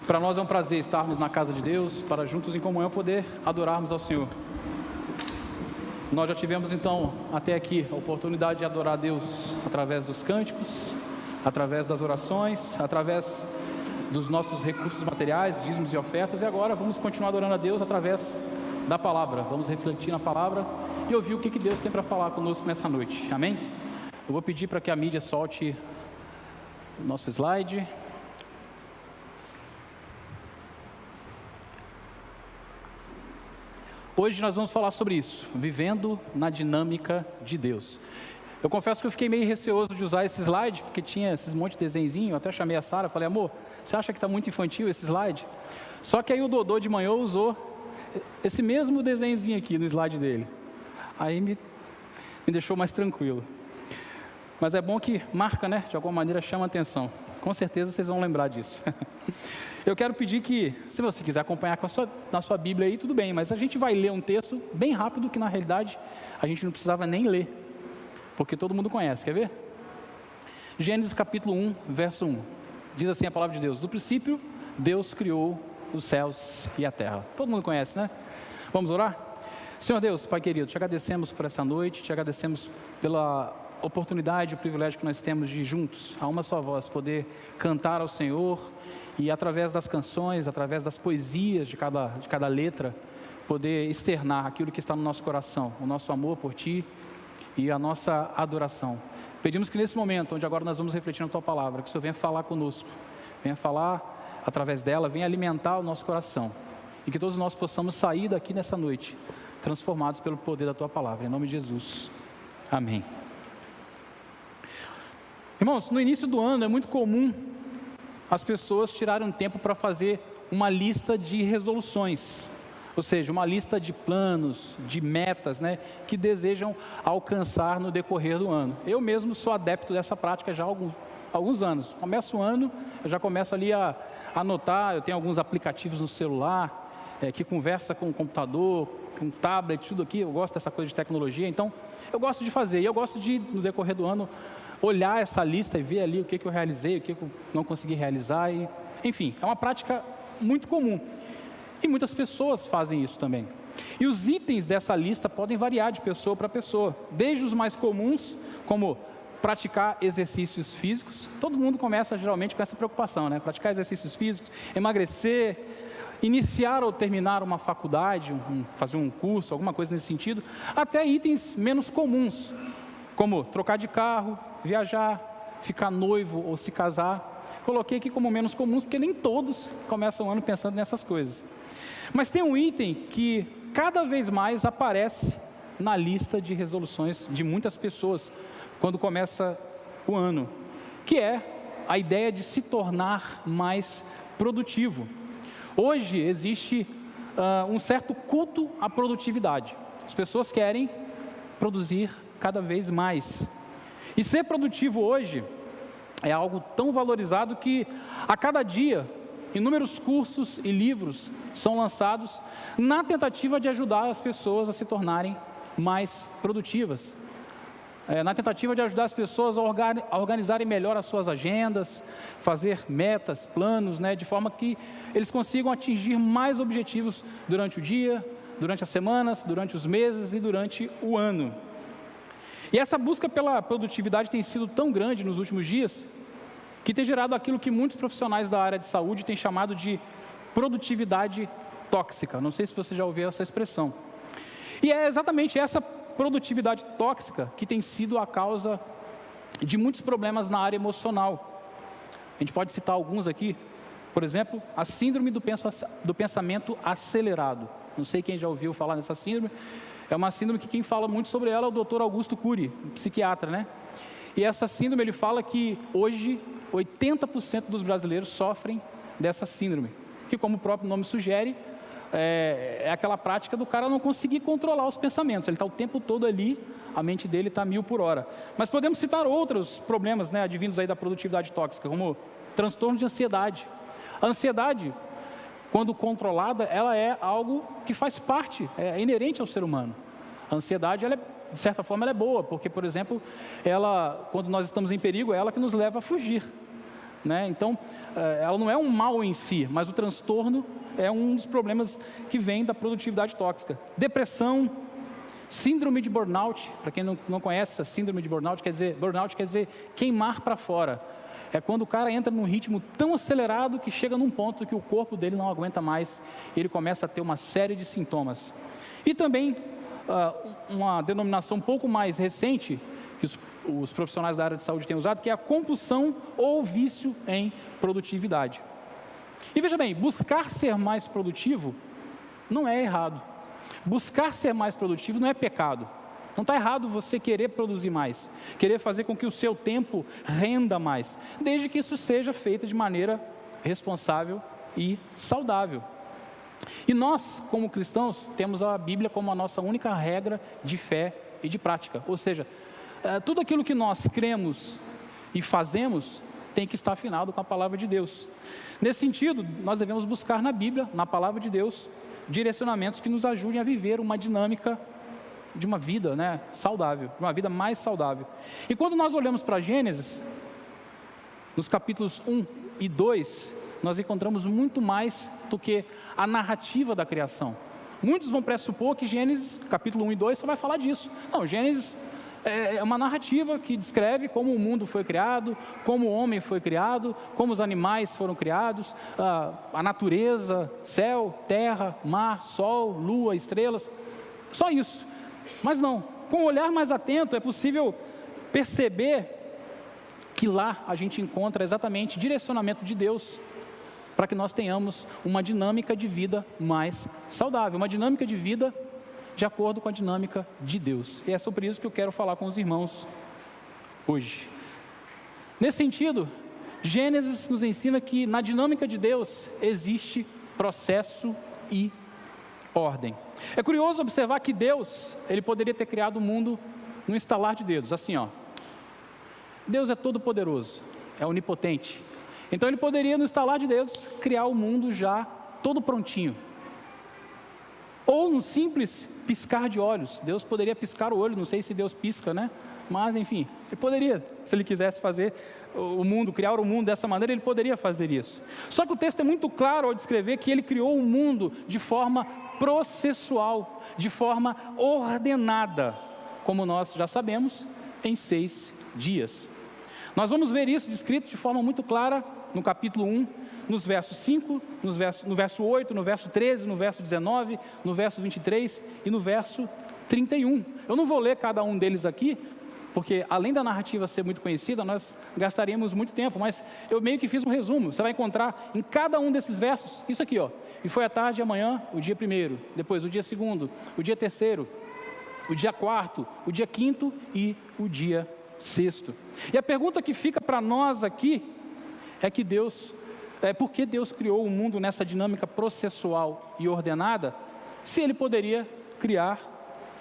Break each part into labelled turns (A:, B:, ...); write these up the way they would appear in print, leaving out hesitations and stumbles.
A: Para nós é um prazer estarmos na casa de Deus, para juntos em comunhão poder adorarmos ao Senhor. Nós já tivemos então até aqui a oportunidade de adorar a Deus através dos cânticos, através das orações, através dos nossos recursos materiais, dízimos e ofertas, e agora vamos continuar adorando a Deus através da palavra. Vamos refletir na palavra e ouvir o que Deus tem para falar conosco nessa noite, amém? Eu vou pedir para que a mídia solte o nosso slide. Hoje nós vamos falar sobre isso, vivendo na dinâmica de Deus. Eu confesso que eu fiquei meio receoso de usar esse slide, porque tinha esses monte de desenhozinho. Eu até chamei a Sara, falei: amor, você acha que está muito infantil esse slide? Só que aí o Dodô de manhã usou esse mesmo desenhozinho aqui no slide dele. Aí me deixou mais tranquilo. Mas é bom que marca, né? De alguma maneira chama a atenção. Com certeza vocês vão lembrar disso. Eu quero pedir que, se você quiser acompanhar na sua Bíblia aí, tudo bem, mas a gente vai ler um texto bem rápido, que na realidade a gente não precisava nem ler, porque todo mundo conhece, quer ver? Gênesis capítulo 1, verso 1, diz assim a palavra de Deus: no princípio, Deus criou os céus e a terra. Todo mundo conhece, né? Vamos orar? Senhor Deus, Pai querido, te agradecemos por essa noite, te agradecemos pela oportunidade, o privilégio que nós temos de juntos, a uma só voz, poder cantar ao Senhor e através das canções, através das poesias de cada letra, poder externar aquilo que está no nosso coração, o nosso amor por Ti e a nossa adoração. Pedimos que nesse momento, onde agora nós vamos refletir na Tua Palavra, que o Senhor venha falar conosco, venha falar através dela, venha alimentar o nosso coração e que todos nós possamos sair daqui nessa noite transformados pelo poder da Tua Palavra, em nome de Jesus, amém. Irmãos, no início do ano é muito comum as pessoas tirarem um tempo para fazer uma lista de resoluções, ou seja, uma lista de planos, de metas, né, que desejam alcançar no decorrer do ano. Eu mesmo sou adepto dessa prática já há alguns anos. Começo o ano, eu já começo ali a anotar. Eu tenho alguns aplicativos no celular, que conversa com o computador, com o tablet, tudo aqui. Eu gosto dessa coisa de tecnologia, então eu gosto de fazer. E eu gosto de, no decorrer do ano, olhar essa lista e ver ali o que eu realizei, o que eu não consegui realizar. Enfim, é uma prática muito comum. E muitas pessoas fazem isso também. E os itens dessa lista podem variar de pessoa para pessoa. Desde os mais comuns, como praticar exercícios físicos. Todo mundo começa geralmente com essa preocupação, né? Praticar exercícios físicos, emagrecer, iniciar ou terminar uma faculdade, fazer um curso, alguma coisa nesse sentido. Até itens menos comuns, como trocar de carro, viajar, ficar noivo ou se casar. Coloquei aqui como menos comuns, porque nem todos começam o ano pensando nessas coisas. Mas tem um item que cada vez mais aparece na lista de resoluções de muitas pessoas quando começa o ano, que é a ideia de se tornar mais produtivo. Hoje existe um certo culto à produtividade. As pessoas querem produzir cada vez mais. E ser produtivo hoje é algo tão valorizado que a cada dia inúmeros cursos e livros são lançados na tentativa de ajudar as pessoas a se tornarem mais produtivas. Na tentativa de ajudar as pessoas a organizarem melhor as suas agendas, fazer metas, planos, né, de forma que eles consigam atingir mais objetivos durante o dia, durante as semanas, durante os meses e durante o ano. E essa busca pela produtividade tem sido tão grande nos últimos dias, que tem gerado aquilo que muitos profissionais da área de saúde têm chamado de produtividade tóxica. Não sei se você já ouviu essa expressão. E é exatamente essa produtividade tóxica que tem sido a causa de muitos problemas na área emocional. A gente pode citar alguns aqui. Por exemplo, a síndrome do pensamento acelerado. Não sei quem já ouviu falar nessa síndrome. É uma síndrome que quem fala muito sobre ela é o Dr. Augusto Cury, psiquiatra, né? E essa síndrome, ele fala que hoje 80% dos brasileiros sofrem dessa síndrome, que, como o próprio nome sugere, é aquela prática do cara não conseguir controlar os pensamentos. Ele está o tempo todo ali, a mente dele está 1000 por hora. Mas podemos citar outros problemas, né, advindos aí da produtividade tóxica, como transtorno de ansiedade. A ansiedade, quando controlada, ela é algo que faz parte, é inerente ao ser humano. A ansiedade, ela de certa forma, ela é boa, porque, por exemplo, ela, quando nós estamos em perigo, é ela que nos leva a fugir. né? Então, ela não é um mal em si, mas o transtorno é um dos problemas que vem da produtividade tóxica. Depressão, síndrome de burnout, para quem não conhece a síndrome de burnout quer dizer queimar para fora. É quando o cara entra num ritmo tão acelerado que chega num ponto que o corpo dele não aguenta mais, e ele começa a ter uma série de sintomas. E também, uma denominação um pouco mais recente, que os profissionais da área de saúde têm usado, que é a compulsão ou vício em produtividade. E veja bem, buscar ser mais produtivo não é errado. Buscar ser mais produtivo não é pecado. Não está errado você querer produzir mais, querer fazer com que o seu tempo renda mais, desde que isso seja feito de maneira responsável e saudável. E nós, como cristãos, temos a Bíblia como a nossa única regra de fé e de prática. Ou seja, tudo aquilo que nós cremos e fazemos tem que estar afinado com a palavra de Deus. Nesse sentido, nós devemos buscar na Bíblia, na palavra de Deus, direcionamentos que nos ajudem a viver uma dinâmica de uma vida, né, saudável, de uma vida mais saudável. E quando nós olhamos para Gênesis, nos capítulos 1 e 2, nós encontramos muito mais do que a narrativa da criação. Muitos vão pressupor que Gênesis, capítulo 1 e 2, só vai falar disso. Não, Gênesis é uma narrativa que descreve como o mundo foi criado, como o homem foi criado, como os animais foram criados, a natureza, céu, terra, mar, sol, lua, estrelas, só isso. Mas não, com um olhar mais atento é possível perceber que lá a gente encontra exatamente direcionamento de Deus para que nós tenhamos uma dinâmica de vida mais saudável, uma dinâmica de vida de acordo com a dinâmica de Deus. E é sobre isso que eu quero falar com os irmãos hoje. Nesse sentido, Gênesis nos ensina que na dinâmica de Deus existe processo e ordem. É curioso observar que Deus, ele poderia ter criado o mundo num estalar de dedos, assim ó. Deus é todo poderoso, é onipotente. Então ele poderia, no estalar de dedos, criar o mundo já todo prontinho. Ou num simples piscar de olhos. Deus poderia piscar o olho, não sei se Deus pisca, né? Mas enfim, ele poderia, se ele quisesse fazer o mundo, criar o mundo dessa maneira, ele poderia fazer isso. Só que o texto é muito claro ao descrever que ele criou o mundo de forma processual, de forma ordenada, como nós já sabemos, em 6 dias. Nós vamos ver isso descrito de forma muito clara no capítulo 1, nos versos 5, no verso 8, no verso 13, no verso 19, no verso 23 e no verso 31. Eu não vou ler cada um deles aqui, porque além da narrativa ser muito conhecida, nós gastaríamos muito tempo, mas eu meio que fiz um resumo. Você vai encontrar em cada um desses versos, isso aqui ó, e foi a tarde e amanhã, o dia 1º, depois o dia 2º, o dia 3º, o dia 4º, o dia 5º e o dia 6º. E a pergunta que fica para nós aqui é que por que Deus criou o mundo nessa dinâmica processual e ordenada, se Ele poderia criar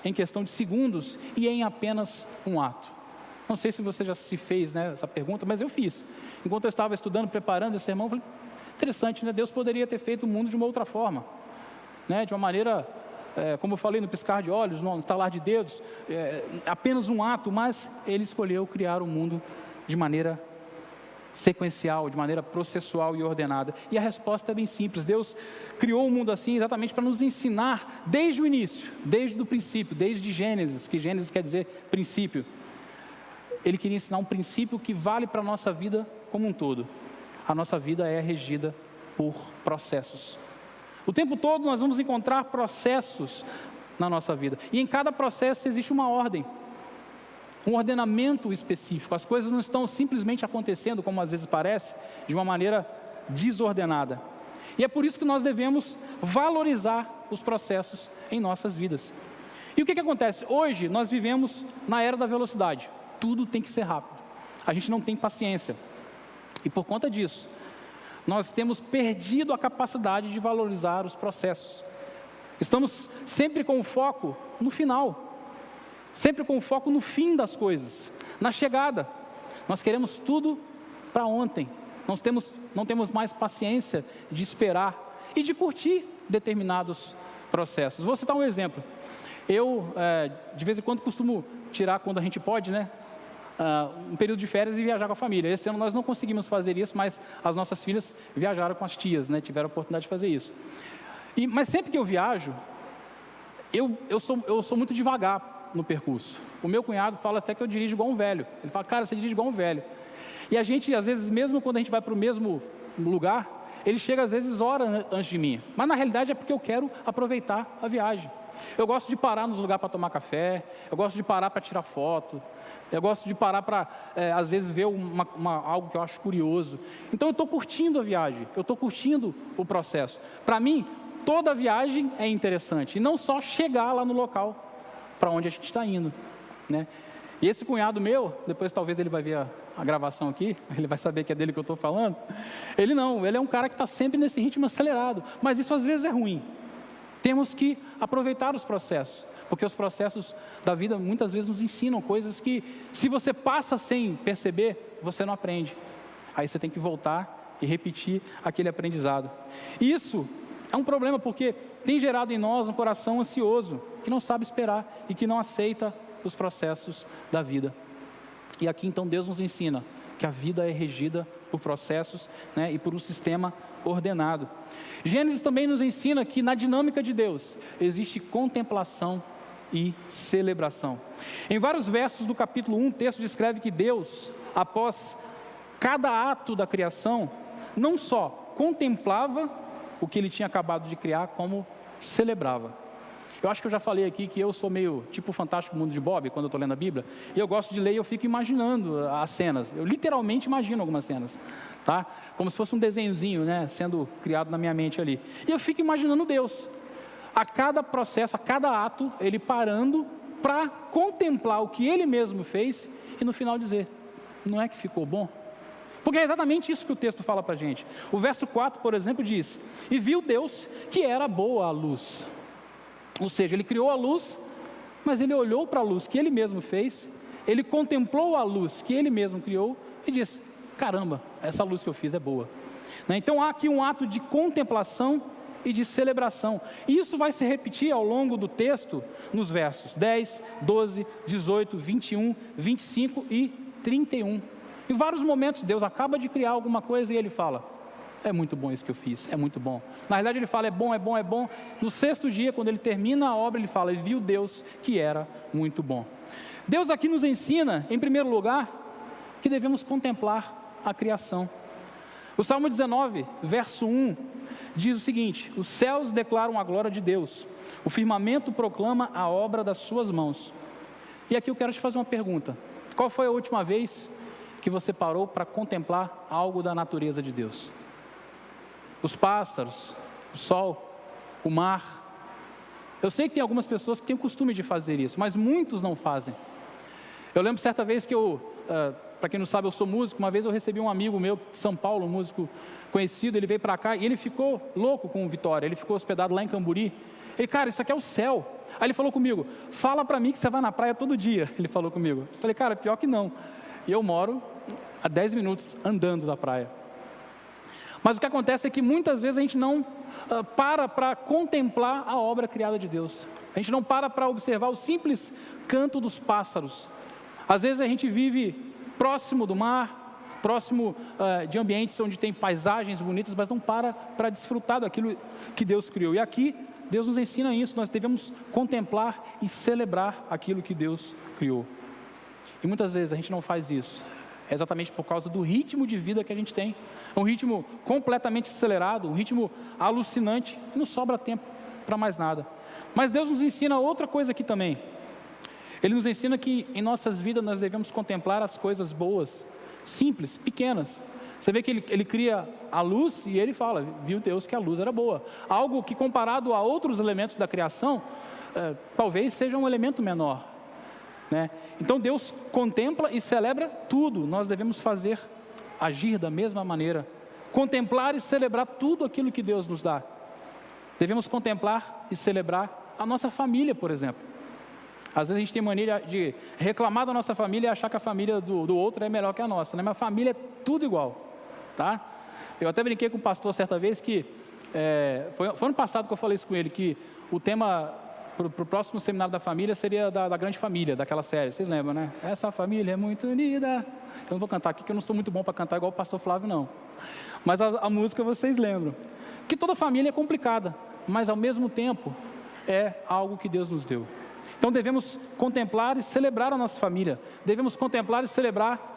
A: em questão de segundos e em apenas um ato? Não sei se você já se fez, né, essa pergunta, mas eu fiz. Enquanto eu estava estudando, preparando esse sermão, eu falei, interessante, né? Deus poderia ter feito o mundo de uma outra forma, né? De uma maneira, como eu falei, no piscar de olhos, no estalar de dedos, apenas um ato, mas Ele escolheu criar o mundo de maneira sequencial, de maneira processual e ordenada. E a resposta é bem simples. Deus criou o mundo assim exatamente para nos ensinar desde o início, desde o princípio, desde Gênesis, que Gênesis quer dizer princípio. Ele queria ensinar um princípio que vale para a nossa vida como um todo. A nossa vida é regida por processos. O tempo todo nós vamos encontrar processos na nossa vida. E em cada processo existe uma ordem, um ordenamento específico. As coisas não estão simplesmente acontecendo, como às vezes parece, de uma maneira desordenada. E é por isso que nós devemos valorizar os processos em nossas vidas. E o que acontece? Hoje nós vivemos na era da velocidade. Tudo tem que ser rápido. A gente não tem paciência. E por conta disso, nós temos perdido a capacidade de valorizar os processos. Estamos sempre com o foco no final. Sempre com foco no fim das coisas, na chegada. Nós queremos tudo para ontem. Não temos mais paciência de esperar e de curtir determinados processos. Vou citar um exemplo. Eu, de vez em quando, costumo tirar, quando a gente pode, né, um período de férias e viajar com a família. Esse ano nós não conseguimos fazer isso, mas as nossas filhas viajaram com as tias, né? Tiveram a oportunidade de fazer isso. Mas sempre que eu viajo, eu sou muito devagar no percurso. O meu cunhado fala até que eu dirijo igual um velho. Ele fala, cara, você dirige igual um velho. E a gente, às vezes, mesmo quando a gente vai para o mesmo lugar, ele chega às vezes horas antes de mim. Mas na realidade é porque eu quero aproveitar a viagem. Eu gosto de parar nos lugares para tomar café, eu gosto de parar para tirar foto, eu gosto de parar para, às vezes, ver algo que eu acho curioso. Então eu estou curtindo a viagem, eu estou curtindo o processo. Para mim, toda viagem é interessante, e não só chegar lá no local para onde a gente está indo, né? E esse cunhado meu, depois talvez ele vai ver a gravação aqui, ele vai saber que é dele que eu estou falando. Ele é um cara que está sempre nesse ritmo acelerado, mas isso às vezes é ruim. Temos que aproveitar os processos, porque os processos da vida muitas vezes nos ensinam coisas que, se você passa sem perceber, você não aprende. Aí você tem que voltar e repetir aquele aprendizado. Isso é um problema, porque tem gerado em nós um coração ansioso, que não sabe esperar e que não aceita os processos da vida. E aqui então Deus nos ensina que a vida é regida por processos, né, e por um sistema ordenado. Gênesis também nos ensina que na dinâmica de Deus existe contemplação e celebração. Em vários versos do capítulo 1, o texto descreve que Deus, após cada ato da criação, não só contemplava o que ele tinha acabado de criar, como celebrava. Eu acho que eu já falei aqui que eu sou meio tipo o Fantástico Mundo de Bob, quando eu estou lendo a Bíblia, e eu gosto de ler e eu fico imaginando as cenas. Eu literalmente imagino algumas cenas, tá? Como se fosse um desenhozinho, né, sendo criado na minha mente ali. E eu fico imaginando Deus, a cada processo, a cada ato, Ele parando para contemplar o que Ele mesmo fez e no final dizer, não é que ficou bom? Porque é exatamente isso que o texto fala para a gente. O verso 4, por exemplo, diz, e viu Deus que era boa a luz. Ou seja, Ele criou a luz, mas Ele olhou para a luz que Ele mesmo fez, Ele contemplou a luz que Ele mesmo criou e disse, caramba, essa luz que eu fiz é boa. Então há aqui um ato de contemplação e de celebração. E isso vai se repetir ao longo do texto, nos versos 10, 12, 18, 21, 25 e 31. Em vários momentos Deus acaba de criar alguma coisa e Ele fala, é muito bom isso que eu fiz, é muito bom. Na verdade Ele fala, é bom, é bom, é bom. No sexto dia, quando Ele termina a obra, Ele fala, e viu Deus que era muito bom. Deus aqui nos ensina, em primeiro lugar, que devemos contemplar a criação. O Salmo 19, verso 1, diz o seguinte, os céus declaram a glória de Deus, o firmamento proclama a obra das suas mãos. E aqui eu quero te fazer uma pergunta, qual foi a última vez que você parou para contemplar algo da natureza de Deus? Os pássaros, o sol, o mar. Eu sei que tem algumas pessoas que têm o costume de fazer isso, mas muitos não fazem. Eu lembro certa vez que para quem não sabe, eu sou músico, uma vez eu recebi um amigo meu de São Paulo, um músico conhecido, ele veio para cá e ele ficou louco com o Vitória, ele ficou hospedado lá em Camburi. Ele, cara, isso aqui é o céu. Aí ele falou comigo, fala para mim que você vai na praia todo dia, ele falou comigo. Eu falei, cara, pior que não. E eu moro a 10 minutos andando da praia. Mas o que acontece é que muitas vezes a gente não para contemplar a obra criada de Deus. A gente não para observar o simples canto dos pássaros. Às vezes a gente vive próximo do mar, próximo de ambientes onde tem paisagens bonitas, mas não para desfrutar daquilo que Deus criou. E aqui Deus nos ensina isso, nós devemos contemplar e celebrar aquilo que Deus criou. E muitas vezes a gente não faz isso. É exatamente por causa do ritmo de vida que a gente tem. Um ritmo completamente acelerado, um ritmo alucinante, e não sobra tempo para mais nada. Mas Deus nos ensina outra coisa aqui também. Ele nos ensina que em nossas vidas nós devemos contemplar as coisas boas, simples, pequenas. Você vê que ele cria a luz e ele fala, viu Deus que a luz era boa. Algo que comparado a outros elementos da criação, talvez seja um elemento menor. Né? Então Deus contempla e celebra tudo, nós devemos agir da mesma maneira, contemplar e celebrar tudo aquilo que Deus nos dá. Devemos contemplar e celebrar a nossa família, por exemplo. Às vezes a gente tem mania de reclamar da nossa família e achar que a família do outro é melhor que a nossa, né? Mas a família é tudo igual, tá? Eu até brinquei com o pastor certa vez que, foi ano passado que eu falei isso com ele, que o tema para o próximo seminário da família seria da Grande Família, daquela série, vocês lembram, né? Essa família é muito unida. Eu não vou cantar aqui, porque eu não sou muito bom para cantar igual o pastor Flávio, não. Mas a música vocês lembram. Que toda família é complicada, mas ao mesmo tempo é algo que Deus nos deu. Então devemos contemplar e celebrar a nossa família. Devemos contemplar e celebrar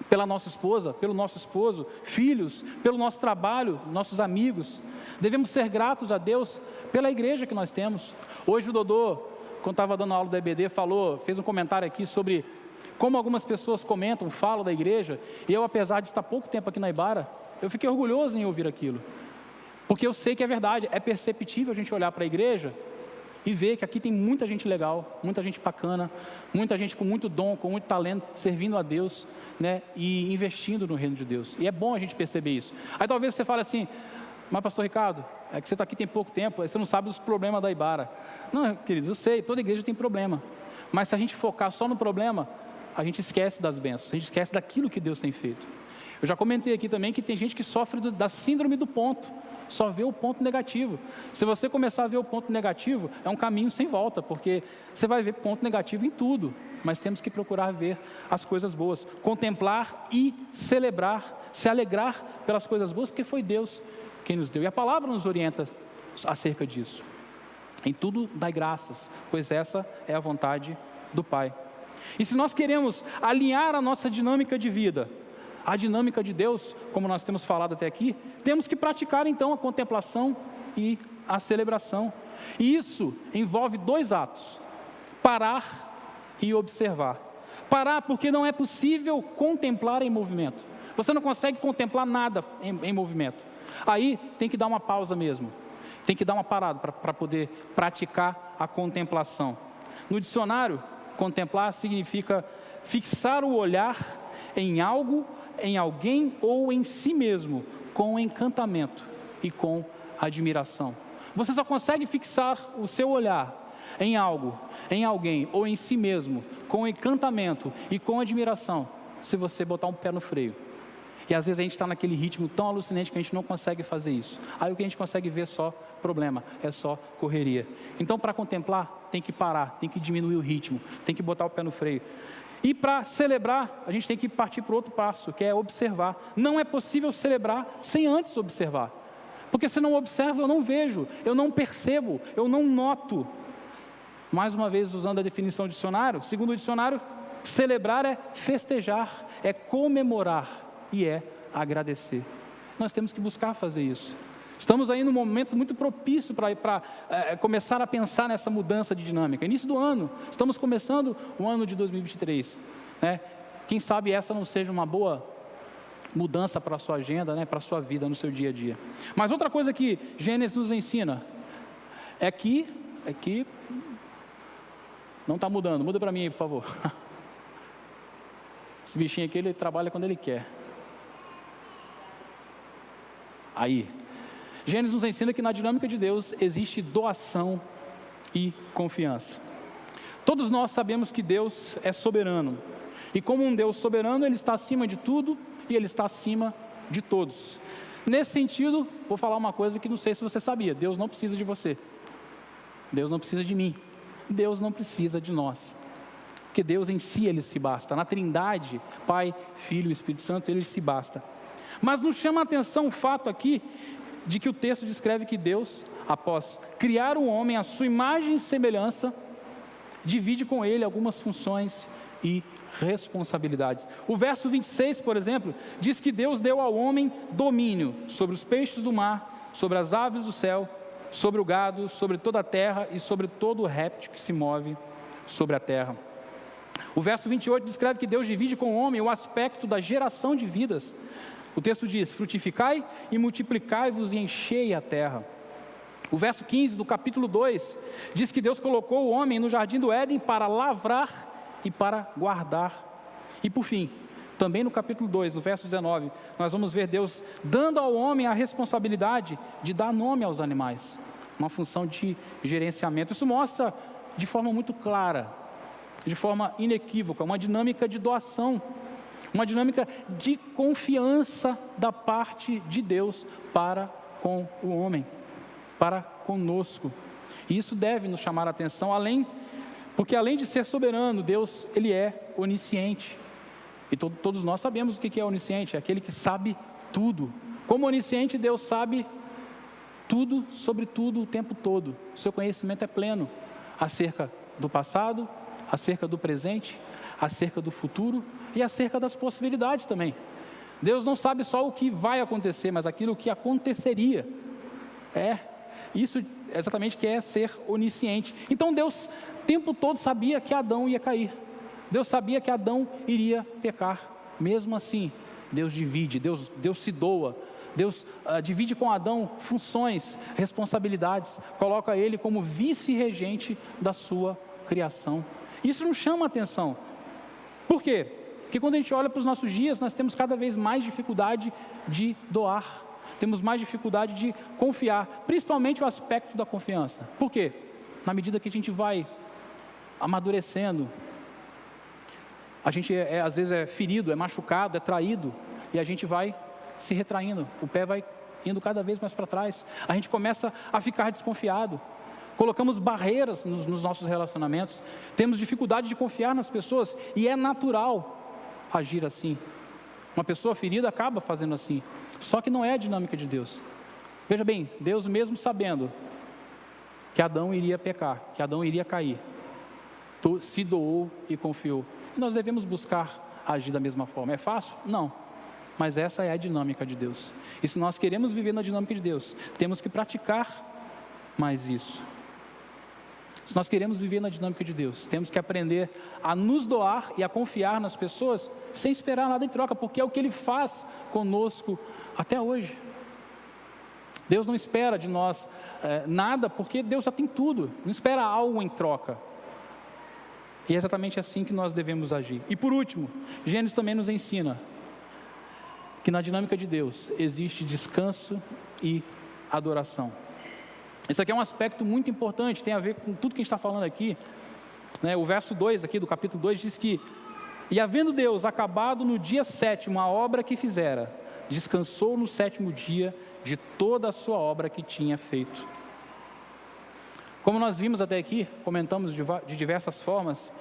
A: pela nossa esposa, pelo nosso esposo, filhos, pelo nosso trabalho, nossos amigos. Devemos ser gratos a Deus pela igreja que nós temos. Hoje o Dodô, quando estava dando aula da EBD, fez um comentário aqui sobre como algumas pessoas comentam, falam da igreja, e eu, apesar de estar pouco tempo aqui na Ibara, eu fiquei orgulhoso em ouvir aquilo, porque eu sei que é verdade, é perceptível a gente olhar para a igreja e ver que aqui tem muita gente legal, muita gente bacana, muita gente com muito dom, com muito talento, servindo a Deus, né, e investindo no reino de Deus. E é bom a gente perceber isso. Aí talvez você fale assim, mas pastor Ricardo, é que você está aqui tem pouco tempo, aí você não sabe os problemas da Ibara. Não, queridos, eu sei, toda igreja tem problema. Mas se a gente focar só no problema, a gente esquece das bênçãos, a gente esquece daquilo que Deus tem feito. Eu já comentei aqui também que tem gente que sofre da síndrome do ponto, só vê o ponto negativo. Se você começar a ver o ponto negativo, é um caminho sem volta, porque você vai ver ponto negativo em tudo, mas temos que procurar ver as coisas boas, contemplar e celebrar, se alegrar pelas coisas boas, porque foi Deus quem nos deu, e a palavra nos orienta acerca disso. Em tudo dai graças, pois essa é a vontade do Pai. E se nós queremos alinhar a nossa dinâmica de vida a dinâmica de Deus, como nós temos falado até aqui, temos que praticar então a contemplação e a celebração. E isso envolve 2 atos: parar e observar. Parar porque não é possível contemplar em movimento. Você não consegue contemplar nada em movimento. Aí tem que dar uma pausa mesmo. Tem que dar uma parada para poder praticar a contemplação. No dicionário, contemplar significa fixar o olhar em algo, em alguém ou em si mesmo, com encantamento e com admiração. Você só consegue fixar o seu olhar em algo, em alguém ou em si mesmo, com encantamento e com admiração, se você botar um pé no freio. E às vezes a gente está naquele ritmo tão alucinante que a gente não consegue fazer isso. Aí o que a gente consegue ver é só problema, é só correria. Então, para contemplar, tem que parar, tem que diminuir o ritmo, tem que botar o pé no freio. E para celebrar, a gente tem que partir para o outro passo, que é observar. Não é possível celebrar sem antes observar. Porque se não observo, eu não vejo, eu não percebo, eu não noto. Mais uma vez, usando a definição do dicionário, segundo o dicionário, celebrar é festejar, é comemorar e é agradecer. Nós temos que buscar fazer isso. Estamos aí num momento muito propício para começar a pensar nessa mudança de dinâmica. Início do ano, estamos começando o ano de 2023. Né? Quem sabe essa não seja uma boa mudança para a sua agenda, né? Para a sua vida, no seu dia a dia. Mas outra coisa que Gênesis nos ensina é que não está mudando. Muda para mim aí, por favor. Esse bichinho aqui, ele trabalha quando ele quer. Aí, Gênesis nos ensina que na dinâmica de Deus existe doação e confiança. Todos nós sabemos que Deus é soberano. E como um Deus soberano, Ele está acima de tudo e Ele está acima de todos. Nesse sentido, vou falar uma coisa que não sei se você sabia: Deus não precisa de você. Deus não precisa de mim. Deus não precisa de nós. Porque Deus em si, Ele se basta. Na Trindade, Pai, Filho e Espírito Santo, Ele se basta. Mas nos chama a atenção o fato aqui de que o texto descreve que Deus, após criar o homem à sua imagem e semelhança, divide com ele algumas funções e responsabilidades. O verso 26, por exemplo, diz que Deus deu ao homem domínio sobre os peixes do mar, sobre as aves do céu, sobre o gado, sobre toda a terra e sobre todo o réptil que se move sobre a terra. O verso 28 descreve que Deus divide com o homem o aspecto da geração de vidas. O texto diz: frutificai e multiplicai-vos e enchei a terra. O verso 15 do capítulo 2 diz que Deus colocou o homem no jardim do Éden para lavrar e para guardar. E por fim, também no capítulo 2, no verso 19, nós vamos ver Deus dando ao homem a responsabilidade de dar nome aos animais, uma função de gerenciamento. Isso mostra de forma muito clara, de forma inequívoca, uma dinâmica de doação, uma dinâmica de confiança da parte de Deus para com o homem, para conosco. E isso deve nos chamar a atenção, porque além de ser soberano, Deus, Ele é onisciente. E todos nós sabemos o que é onisciente, é aquele que sabe tudo. Como onisciente, Deus sabe tudo, sobre tudo, o tempo todo. O seu conhecimento é pleno, acerca do passado, acerca do presente, acerca do futuro e acerca das possibilidades também. Deus não sabe só o que vai acontecer, mas aquilo que aconteceria. Isso exatamente que é ser onisciente. Então Deus, o tempo todo, sabia que Adão ia cair. Deus sabia que Adão iria pecar. Mesmo assim, Deus divide, Deus se doa. Deus divide com Adão funções, responsabilidades, coloca ele como vice-regente da sua criação. Isso nos chama a atenção. Por quê? Porque quando a gente olha para os nossos dias, nós temos cada vez mais dificuldade de doar, temos mais dificuldade de confiar, principalmente o aspecto da confiança. Por quê? Na medida que a gente vai amadurecendo, a gente às vezes é ferido, é machucado, é traído, e a gente vai se retraindo, o pé vai indo cada vez mais para trás, a gente começa a ficar desconfiado, colocamos barreiras nos nossos relacionamentos, temos dificuldade de confiar nas pessoas, e é natural agir assim. Uma pessoa ferida acaba fazendo assim, só que não é a dinâmica de Deus. Veja bem, Deus mesmo sabendo que Adão iria pecar, que Adão iria cair, se doou e confiou. E nós devemos buscar agir da mesma forma. É fácil? Não. Mas essa é a dinâmica de Deus. E se nós queremos viver na dinâmica de Deus, temos que praticar mais isso. Se nós queremos viver na dinâmica de Deus, temos que aprender a nos doar e a confiar nas pessoas sem esperar nada em troca, porque é o que Ele faz conosco até hoje. Deus não espera de nós nada, porque Deus já tem tudo, não espera algo em troca. E é exatamente assim que nós devemos agir. E por último, Gênesis também nos ensina que na dinâmica de Deus existe descanso e adoração. Isso aqui é um aspecto muito importante, tem a ver com tudo que a gente está falando aqui, né? O verso 2 aqui do capítulo 2 diz que: e havendo Deus acabado no dia 7º a obra que fizera, descansou no 7º dia de toda a sua obra que tinha feito. Como nós vimos até aqui, comentamos de diversas formas,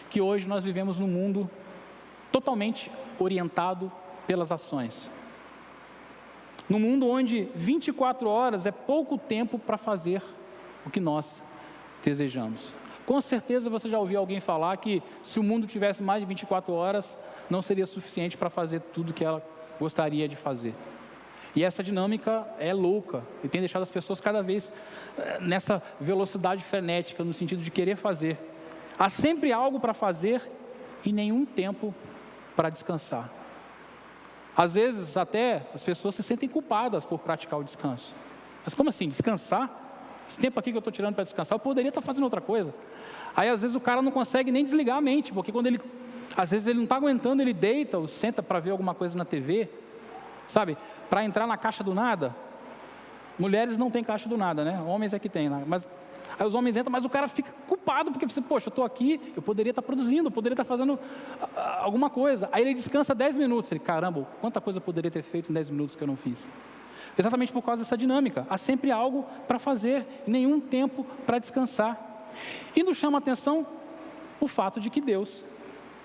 A: que hoje nós vivemos num mundo totalmente orientado pelas ações. Num mundo onde 24 horas é pouco tempo para fazer o que nós desejamos. Com certeza você já ouviu alguém falar que se o mundo tivesse mais de 24 horas, não seria suficiente para fazer tudo que ela gostaria de fazer. E essa dinâmica é louca e tem deixado as pessoas cada vez nessa velocidade frenética, no sentido de querer fazer. Há sempre algo para fazer e nenhum tempo para descansar. Às vezes até as pessoas se sentem culpadas por praticar o descanso. Mas como assim, descansar? Esse tempo aqui que eu estou tirando para descansar, eu poderia estar fazendo outra coisa. Aí às vezes o cara não consegue nem desligar a mente, porque às vezes ele não está aguentando, ele deita ou senta para ver alguma coisa na TV, sabe? Para entrar na caixa do nada. Mulheres não têm caixa do nada, né? Homens é que tem, né? Mas aí os homens entram, mas o cara fica culpado, porque você, poxa, eu estou aqui, eu poderia estar produzindo, eu poderia estar fazendo alguma coisa. Aí ele descansa 10 minutos, ele, caramba, quanta coisa eu poderia ter feito em 10 minutos que eu não fiz. Exatamente por causa dessa dinâmica, há sempre algo para fazer, nenhum tempo para descansar. E nos chama a atenção o fato de que Deus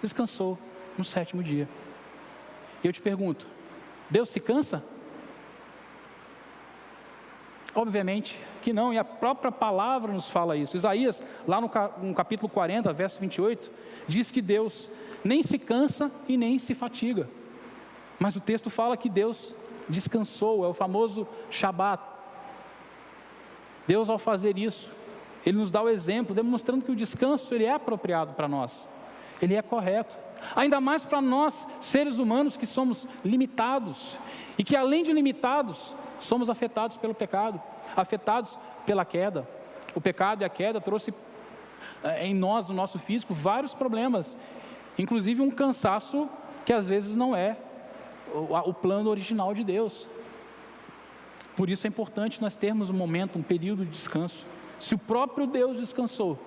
A: descansou no 7º dia. E eu te pergunto, Deus se cansa? Obviamente que não, e a própria palavra nos fala isso. Isaías, lá no capítulo 40, verso 28, diz que Deus nem se cansa e nem se fatiga. Mas o texto fala que Deus descansou, é o famoso Shabat. Deus, ao fazer isso, Ele nos dá o exemplo, demonstrando que o descanso ele é apropriado para nós, ele é correto. Ainda mais para nós, seres humanos que somos limitados, e que além de limitados, somos afetados pelo pecado, afetados pela queda. O pecado e a queda trouxe em nós, no nosso físico, vários problemas, inclusive um cansaço que às vezes não é o plano original de Deus. Por isso é importante nós termos um momento, um período de descanso. Se o próprio Deus descansou,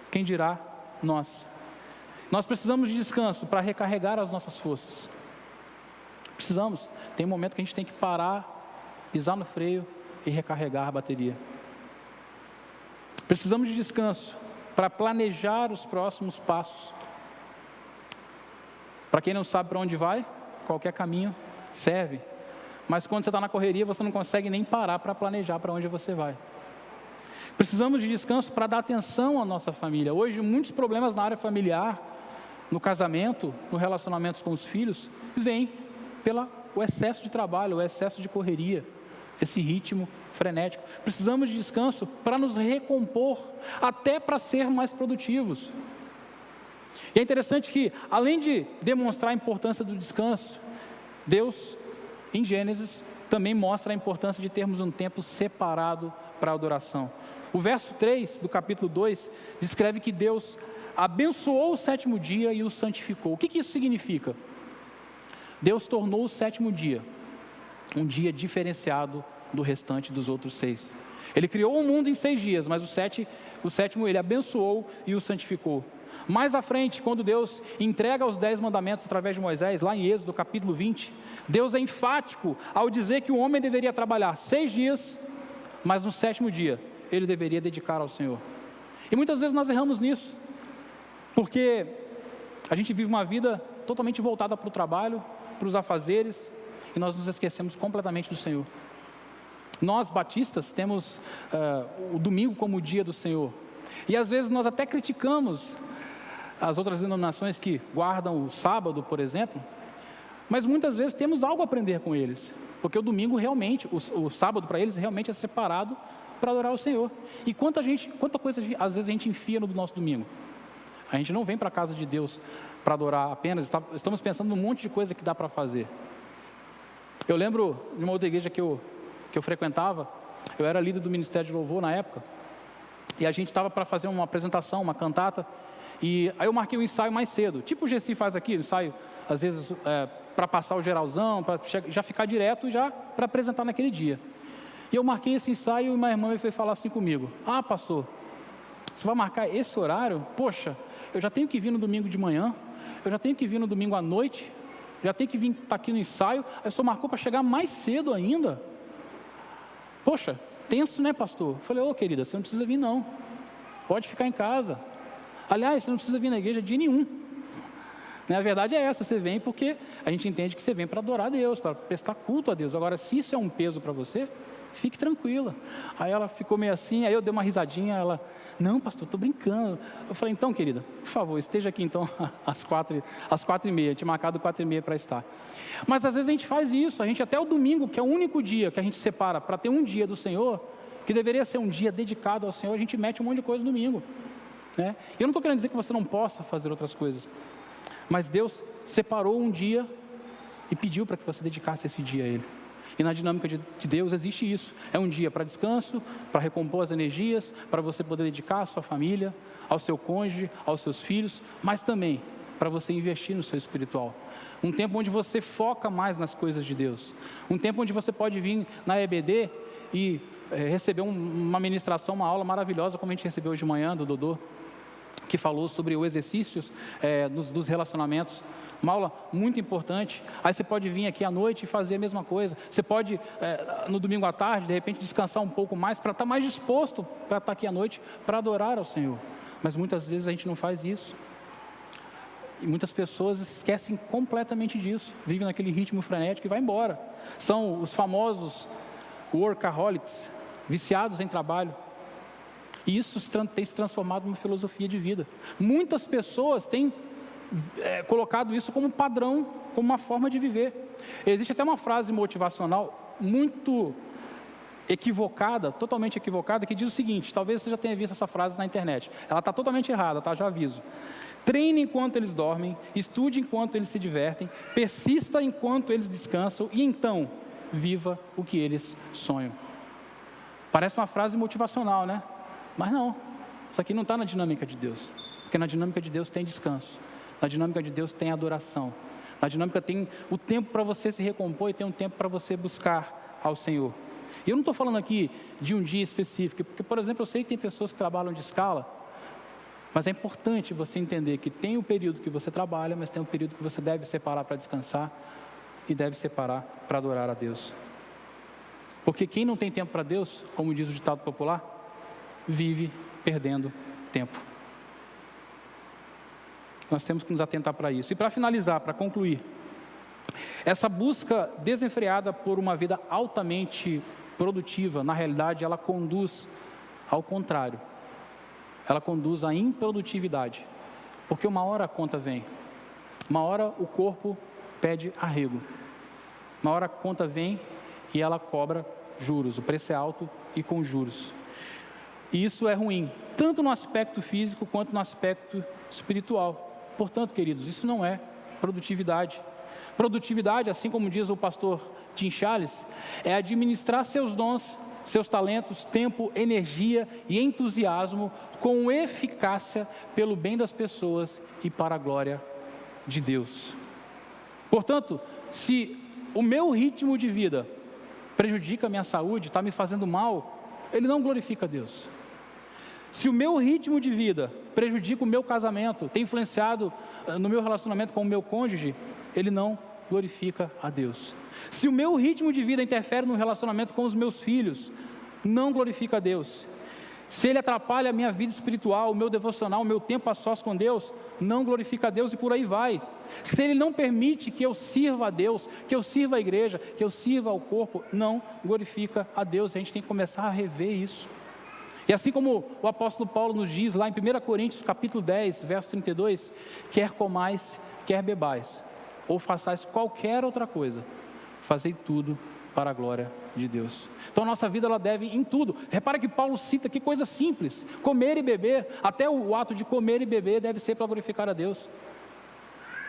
A: quem dirá nós? Nós precisamos de descanso para recarregar as nossas forças. Precisamos. Tem um momento que a gente tem que parar, pisar no freio e recarregar a bateria. Precisamos de descanso para planejar os próximos passos. Para quem não sabe para onde vai, qualquer caminho serve. Mas quando você está na correria, você não consegue nem parar para planejar para onde você vai. Precisamos de descanso para dar atenção à nossa família. Hoje, muitos problemas na área familiar, no casamento, no relacionamento com os filhos, vêm pelo excesso de trabalho, o excesso de correria, esse ritmo frenético. Precisamos de descanso para nos recompor, até para ser mais produtivos. E é interessante que, além de demonstrar a importância do descanso, Deus, em Gênesis, também mostra a importância de termos um tempo separado para a adoração. O verso 3 do capítulo 2 descreve que Deus abençoou o sétimo dia e o santificou. O que isso significa? Deus tornou o sétimo dia um dia diferenciado do restante dos outros 6. Ele criou o mundo em 6 dias, mas o sétimo ele abençoou e o santificou. Mais à frente, quando Deus entrega os 10 mandamentos através de Moisés, lá em Êxodo capítulo 20, Deus é enfático ao dizer que o homem deveria trabalhar 6 dias, mas no sétimo dia ele deveria dedicar ao Senhor. E muitas vezes nós erramos nisso, porque a gente vive uma vida totalmente voltada para o trabalho, para os afazeres, e nós nos esquecemos completamente do Senhor. Nós, batistas, temos o domingo como o dia do Senhor, e às vezes nós até criticamos as outras denominações que guardam o sábado, por exemplo, mas muitas vezes temos algo a aprender com eles, porque o domingo realmente, o sábado para eles realmente é separado para adorar o Senhor. E quanta coisa às vezes a gente enfia no nosso domingo. A gente não vem para a casa de Deus para adorar apenas, estamos pensando num monte de coisa que dá para fazer. Eu lembro de uma outra igreja que eu frequentava, eu era líder do Ministério de Louvor na época, e a gente estava para fazer uma apresentação, uma cantata, e aí eu marquei um ensaio mais cedo, tipo o Gessi faz aqui, ensaio às vezes para passar o geralzão, para já ficar direto já para apresentar naquele dia. E eu marquei esse ensaio e uma irmã veio falar assim comigo: ah, pastor, você vai marcar esse horário? Poxa, eu já tenho que vir no domingo de manhã, eu já tenho que vir no domingo à noite, já tenho que vir estar aqui no ensaio, aí o senhor marcou para chegar mais cedo ainda? Poxa, tenso, né, pastor? Eu falei: ô querida, você não precisa vir não, pode ficar em casa. Aliás, você não precisa vir na igreja dia nenhum. A verdade é essa, você vem porque a gente entende que você vem para adorar a Deus, para prestar culto a Deus. Agora, se isso é um peso para você, fique tranquila. Aí ela ficou meio assim, aí eu dei uma risadinha, ela: não, pastor, estou brincando. Eu falei: então, querida, por favor, esteja aqui então às 4h30, tinha marcado 4h30 para estar. Mas às vezes a gente faz isso, a gente até o domingo, que é o único dia que a gente separa para ter um dia do Senhor, que deveria ser um dia dedicado ao Senhor, a gente mete um monte de coisa no domingo. Eu não estou querendo dizer que você não possa fazer outras coisas, mas Deus separou um dia e pediu para que você dedicasse esse dia a Ele. E na dinâmica de Deus existe isso. É um dia para descanso, para recompor as energias, para você poder dedicar à sua família, ao seu cônjuge, aos seus filhos, mas também para você investir no seu espiritual. Um tempo onde você foca mais nas coisas de Deus. Um tempo onde você pode vir na EBD e receber uma ministração, uma aula maravilhosa, como a gente recebeu hoje de manhã, do Dodô, que falou sobre os exercícios dos relacionamentos. Uma aula muito importante. Aí você pode vir aqui à noite e fazer a mesma coisa. Você pode, no domingo à tarde, de repente descansar um pouco mais, para estar mais disposto para estar aqui à noite, para adorar ao Senhor. Mas muitas vezes a gente não faz isso. E muitas pessoas esquecem completamente disso. Vivem naquele ritmo frenético e vai embora. São os famosos workaholics, viciados em trabalho. E isso tem se transformado numa filosofia de vida. Muitas pessoas têm colocado isso como padrão, como uma forma de viver. Existe até uma frase motivacional muito equivocada, totalmente equivocada, que diz o seguinte: talvez você já tenha visto essa frase na internet. Ela está totalmente errada, tá? Já aviso. Treine enquanto eles dormem, estude enquanto eles se divertem, persista enquanto eles descansam e então viva o que eles sonham. Parece uma frase motivacional, né? Mas não, isso aqui não está na dinâmica de Deus, porque na dinâmica de Deus tem descanso, na dinâmica de Deus tem adoração, na dinâmica tem o tempo para você se recompor e tem um tempo para você buscar ao Senhor. E eu não estou falando aqui de um dia específico, porque, por exemplo, eu sei que tem pessoas que trabalham de escala, mas é importante você entender que tem o período que você trabalha, mas tem o período que você deve separar para descansar e deve separar para adorar a Deus. Porque quem não tem tempo para Deus, como diz o ditado popular, vive perdendo tempo. Nós temos que nos atentar para isso. E para finalizar, para concluir, essa busca desenfreada por uma vida altamente produtiva, na realidade, ela conduz ao contrário. Ela conduz à improdutividade. Porque uma hora a conta vem. Uma hora o corpo pede arrego. Uma hora a conta vem e ela cobra juros. O preço é alto e com juros. E isso é ruim, tanto no aspecto físico quanto no aspecto espiritual. Portanto, queridos, isso não é produtividade. Produtividade, assim como diz o pastor Tim Challies, é administrar seus dons, seus talentos, tempo, energia e entusiasmo com eficácia pelo bem das pessoas e para a glória de Deus. Portanto, se o meu ritmo de vida prejudica a minha saúde, está me fazendo mal, ele não glorifica a Deus. Se o meu ritmo de vida prejudica o meu casamento, tem influenciado no meu relacionamento com o meu cônjuge, ele não glorifica a Deus. Se o meu ritmo de vida interfere no relacionamento com os meus filhos, não glorifica a Deus. Se ele atrapalha a minha vida espiritual, o meu devocional, o meu tempo a sós com Deus, não glorifica a Deus e por aí vai. Se ele não permite que eu sirva a Deus, que eu sirva a igreja, que eu sirva ao corpo, não glorifica a Deus. A gente tem que começar a rever isso. E assim como o apóstolo Paulo nos diz lá em 1 Coríntios capítulo 10, verso 32, quer comais, quer bebais, ou façais qualquer outra coisa, fazei tudo para a glória de Deus. Então a nossa vida ela deve em tudo. Repara que Paulo cita que coisa simples, comer e beber, até o ato de comer e beber deve ser para glorificar a Deus.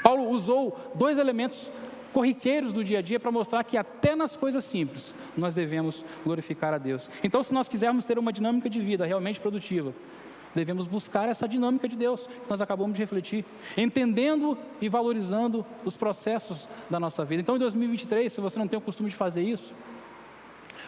A: Paulo usou dois elementos corriqueiros do dia a dia para mostrar que até nas coisas simples nós devemos glorificar a Deus. Então, se nós quisermos ter uma dinâmica de vida realmente produtiva, devemos buscar essa dinâmica de Deus que nós acabamos de refletir, entendendo e valorizando os processos da nossa vida. Então, em 2023, se você não tem o costume de fazer isso,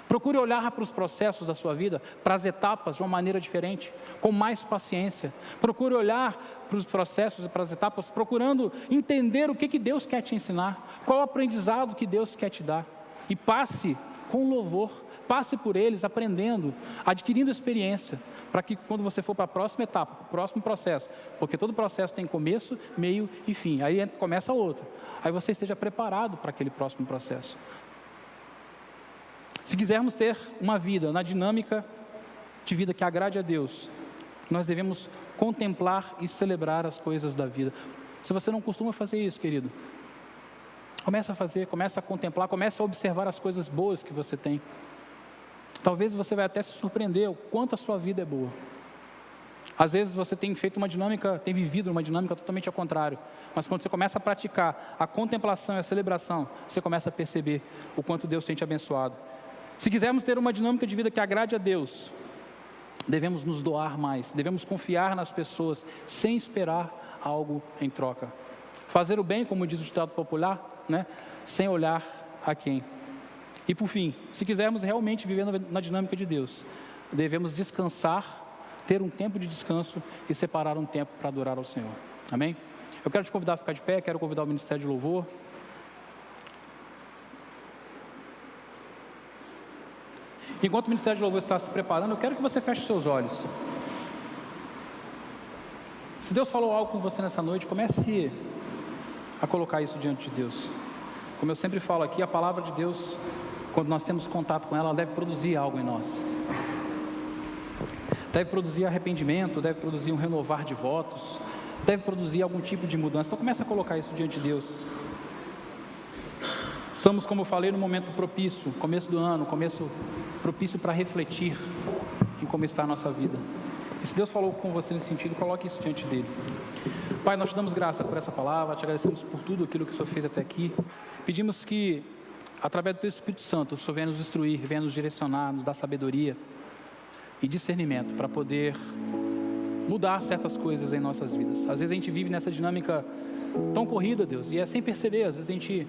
A: procure olhar para os processos da sua vida, para as etapas de uma maneira diferente, com mais paciência. Procure olhar para os processos e para as etapas, procurando entender o que Deus quer te ensinar, qual o aprendizado que Deus quer te dar. E passe com louvor, passe por eles, aprendendo, adquirindo experiência, para que quando você for para a próxima etapa, para o próximo processo, porque todo processo tem começo, meio e fim, aí começa outro, aí você esteja preparado para aquele próximo processo. Se quisermos ter uma vida na dinâmica de vida que agrade a Deus, nós devemos contemplar e celebrar as coisas da vida. Se você não costuma fazer isso, querido, comece a fazer, comece a contemplar, comece a observar as coisas boas que você tem. Talvez você vai até se surpreender o quanto a sua vida é boa. Às vezes você tem feito uma dinâmica, tem vivido uma dinâmica totalmente ao contrário. Mas quando você começa a praticar a contemplação e a celebração, você começa a perceber o quanto Deus tem te abençoado. Se quisermos ter uma dinâmica de vida que agrade a Deus, devemos nos doar mais, devemos confiar nas pessoas, sem esperar algo em troca. Fazer o bem, como diz o ditado popular, sem olhar a quem. E por fim, se quisermos realmente viver na dinâmica de Deus, devemos descansar, ter um tempo de descanso e separar um tempo para adorar ao Senhor. Amém? Eu quero te convidar a ficar de pé, quero convidar o Ministério de Louvor. Enquanto o Ministério de Louvor está se preparando, eu quero que você feche seus olhos. Se Deus falou algo com você nessa noite, comece a colocar isso diante de Deus. Como eu sempre falo aqui, a palavra de Deus, quando nós temos contato com ela, deve produzir algo em nós. Deve produzir arrependimento, deve produzir um renovar de votos, deve produzir algum tipo de mudança. Então comece a colocar isso diante de Deus. Estamos, como eu falei, no momento propício, começo do ano, começo propício para refletir em como está a nossa vida. E se Deus falou com você nesse sentido, coloque isso diante dele. Pai, nós te damos graça por essa palavra, te agradecemos por tudo aquilo que o Senhor fez até aqui. Pedimos que, através do teu Espírito Santo, o Senhor venha nos instruir, venha nos direcionar, nos dar sabedoria e discernimento para poder mudar certas coisas em nossas vidas. Às vezes a gente vive nessa dinâmica tão corrida, Deus, e é sem perceber. Às vezes a gente,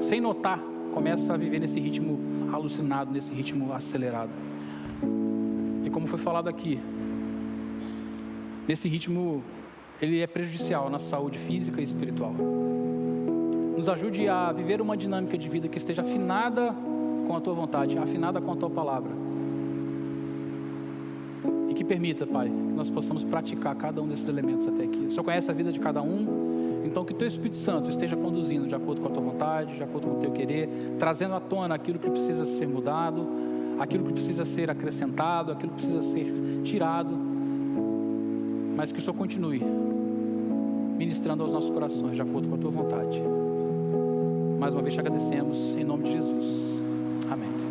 A: sem notar, começa a viver nesse ritmo alucinado, nesse ritmo acelerado. E como foi falado aqui, nesse ritmo, ele é prejudicial à nossa saúde física e espiritual. Nos ajude a viver uma dinâmica de vida que esteja afinada com a tua vontade, afinada com a tua palavra. e que permita, Pai, que nós possamos praticar cada um desses elementos até aqui. O Senhor conhece a vida de cada um, então que o Teu Espírito Santo esteja conduzindo de acordo com a Tua vontade, de acordo com o Teu querer, trazendo à tona aquilo que precisa ser mudado, aquilo que precisa ser acrescentado, aquilo que precisa ser tirado, mas que o Senhor continue ministrando aos nossos corações de acordo com a Tua vontade. Mais uma vez te agradecemos, em nome de Jesus. Amém.